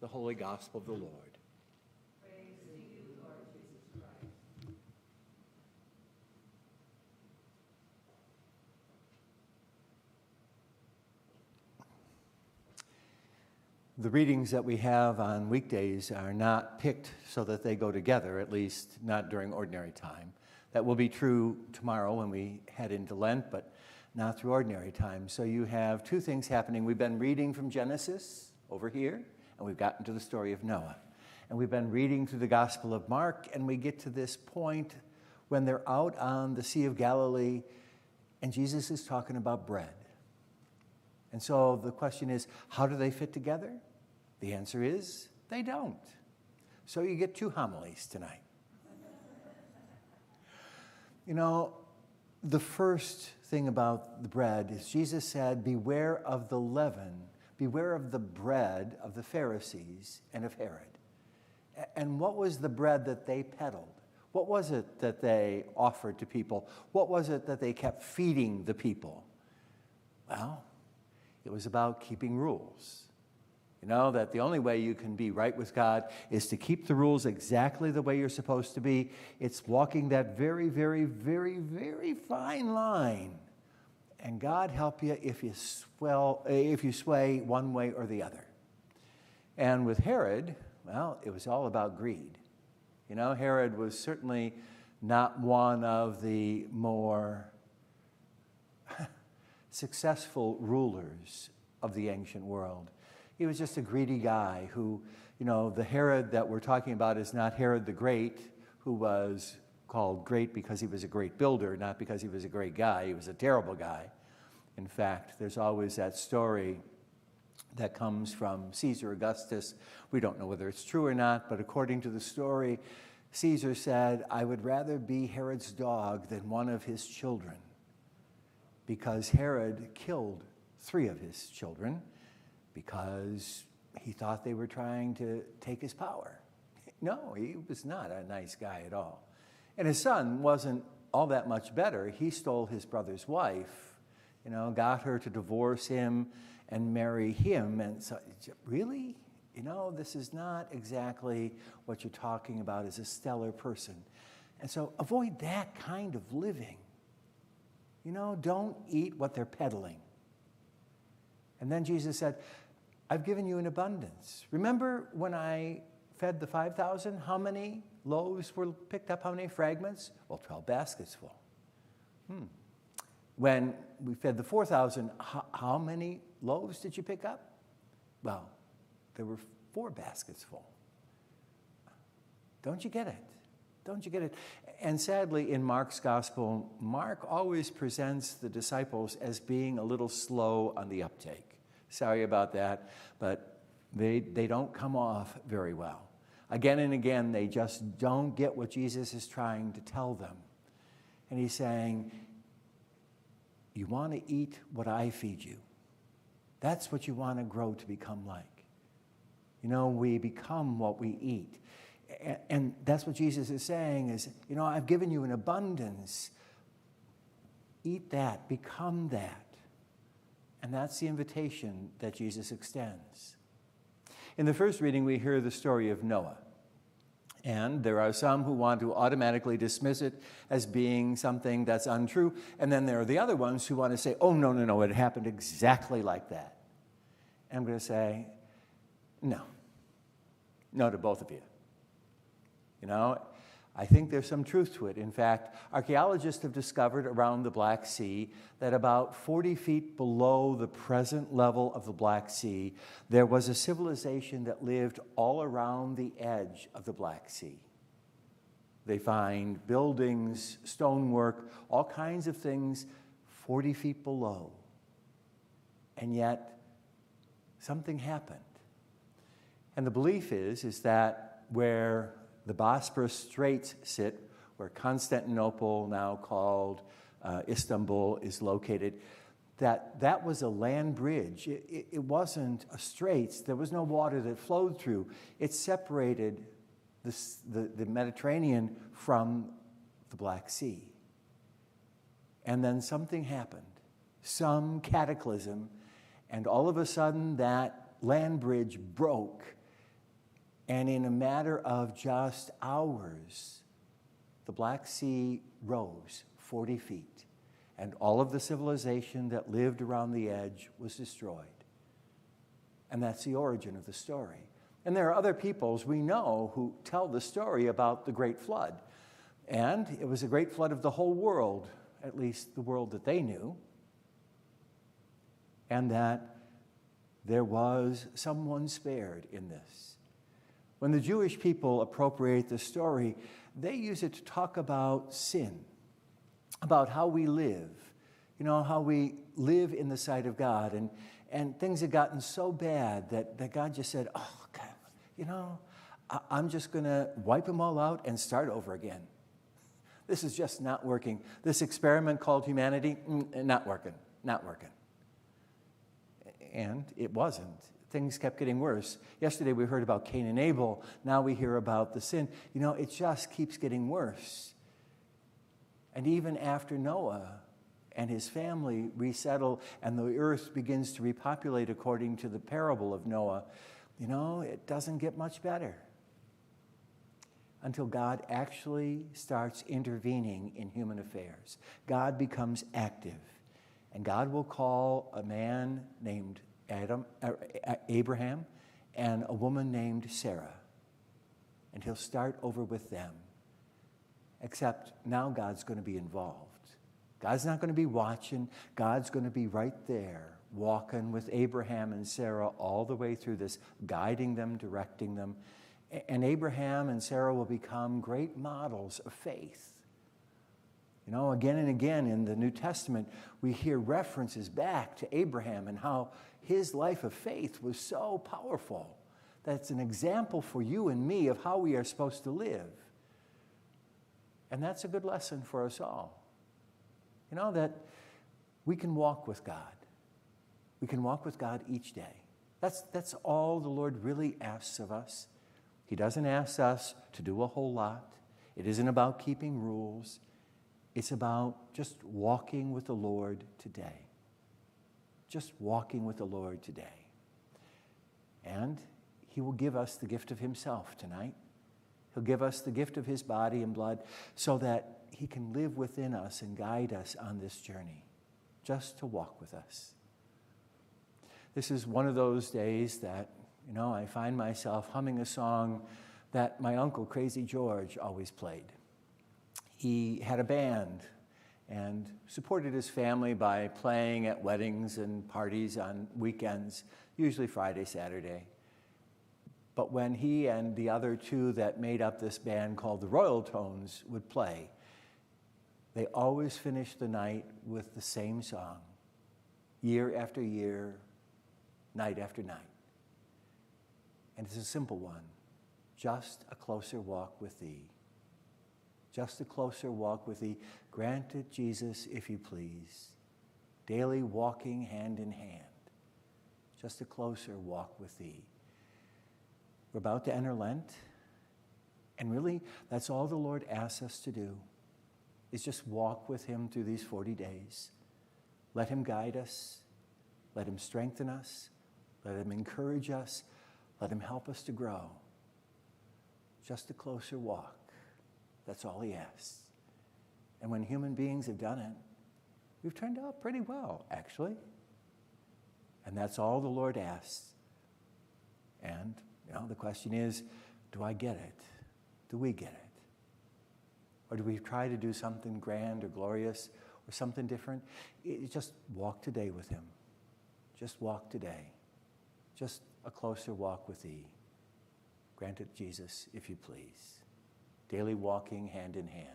the holy gospel of the Lord. Praise to you, Lord Jesus Christ. The readings that we have on weekdays are not picked so that they go together, at least not during ordinary time. That will be true tomorrow when we head into Lent, but not through ordinary time. So you have two things happening. We've been reading from Genesis over here, and we've gotten to the story of Noah. And we've been reading through the Gospel of Mark, and we get to this point when they're out on the Sea of Galilee, and Jesus is talking about bread. And so the question is, how do they fit together? The answer is, they don't. So you get two homilies tonight. You know, the first thing about the bread is Jesus said, beware of the leaven, beware of the bread of the Pharisees and of Herod. And what was the bread that they peddled? What was it that they offered to people? What was it that they kept feeding the people? Well, it was about keeping rules. You know, that the only way you can be right with God is to keep the rules exactly the way you're supposed to be. It's walking that very, very, very, very fine line. And God help you if you sway one way or the other. And with Herod, well, it was all about greed. You know, Herod was certainly not one of the more successful rulers of the ancient world. He was just a greedy guy who, you know, the Herod that we're talking about is not Herod the Great, who was called great because he was a great builder, not because he was a great guy. He was a terrible guy. In fact, there's always that story that comes from Caesar Augustus. We don't know whether it's true or not, but according to the story, Caesar said, I would rather be Herod's dog than one of his children, because Herod killed 3 of his children because he thought they were trying to take his power. No, he was not a nice guy at all. And his son wasn't all that much better. He stole his brother's wife, you know, got her to divorce him and marry him. And so, really? You know, this is not exactly what you're talking about as a stellar person. And so avoid that kind of living. You know, don't eat what they're peddling. And then Jesus said, I've given you an abundance. Remember when I fed the 5,000? How many loaves were picked up? How many fragments? Well, 12 baskets full. When we fed the 4,000, how many loaves did you pick up? Well, there were 4 baskets full. Don't you get it? Don't you get it? And sadly, in Mark's gospel, Mark always presents the disciples as being a little slow on the uptake. Sorry about that, but they don't come off very well. Again and again, they just don't get what Jesus is trying to tell them. And he's saying, you want to eat what I feed you. That's what you want to grow to become like. You know, we become what we eat. And that's what Jesus is saying is, you know, I've given you an abundance. Eat that, become that. And that's the invitation that Jesus extends. In the first reading, we hear the story of Noah. And there are some who want to automatically dismiss it as being something that's untrue. And then there are the other ones who want to say, oh, no, it happened exactly like that. And I'm going to say, no to both of you. You know, I think there's some truth to it. In fact, archaeologists have discovered around the Black Sea that about 40 feet below the present level of the Black Sea, there was a civilization that lived all around the edge of the Black Sea. They find buildings, stonework, all kinds of things 40 feet below. And yet, something happened. And the belief is that where the Bosporus Straits sit, where Constantinople, now called Istanbul, is located, that was a land bridge. It wasn't a straits. There was no water that flowed through. It separated the Mediterranean from the Black Sea. And then something happened, some cataclysm, and all of a sudden that land bridge broke, And in a matter of just hours, the Black Sea rose 40 feet, and all of the civilization that lived around the edge was destroyed. And that's the origin of the story. And there are other peoples we know who tell the story about the Great Flood. And it was a great flood of the whole world, at least the world that they knew. And that there was someone spared in this. When the Jewish people appropriate the story, they use it to talk about sin, about how we live, how we live in the sight of God. And things had gotten so bad that God just said, oh, God, I'm just going to wipe them all out and start over again. This is just not working. This experiment called humanity, not working. And it wasn't. Things kept getting worse. Yesterday we heard about Cain and Abel. Now we hear about the sin. It just keeps getting worse. And even after Noah and his family resettle and the earth begins to repopulate according to the parable of Noah, it doesn't get much better until God actually starts intervening in human affairs. God becomes active, and God will call a man named Abraham and a woman named Sarah, and he'll start over with them. Except now God's going to be involved. God's not going to be watching. God's going to be right there, walking with Abraham and Sarah all the way through this, guiding them, directing them. And Abraham and Sarah will become great models of faith. Again and again in the New Testament, we hear references back to Abraham and how his life of faith was so powerful. That's an example for you and me of how we are supposed to live. And that's a good lesson for us all. That we can walk with God. We can walk with God each day. That's all the Lord really asks of us. He doesn't ask us to do a whole lot. It isn't about keeping rules. It's about just walking with the Lord today. Just walking with the Lord today. And he will give us the gift of himself tonight. He'll give us the gift of his body and blood so that he can live within us and guide us on this journey, just to walk with us. This is one of those days that, I find myself humming a song that my uncle, Crazy George, always played. He had a band and supported his family by playing at weddings and parties on weekends, usually Friday, Saturday. But when he and the other two that made up this band called the Royal Tones would play, they always finished the night with the same song, year after year, night after night. And it's a simple one, just a closer walk with thee. Just a closer walk with thee. Grant it, Jesus, if you please. Daily walking hand in hand. Just a closer walk with thee. We're about to enter Lent. And really, that's all the Lord asks us to do, is just walk with him through these 40 days. Let him guide us. Let him strengthen us. Let him encourage us. Let him help us to grow. Just a closer walk. That's all he asks. And when human beings have done it, we've turned out pretty well, actually. And that's all the Lord asks. And, the question is, do I get it? Do we get it? Or do we try to do something grand or glorious or something different? Just walk today with him. Just walk today. Just a closer walk with thee. Grant it, Jesus, if you please. Daily walking hand in hand.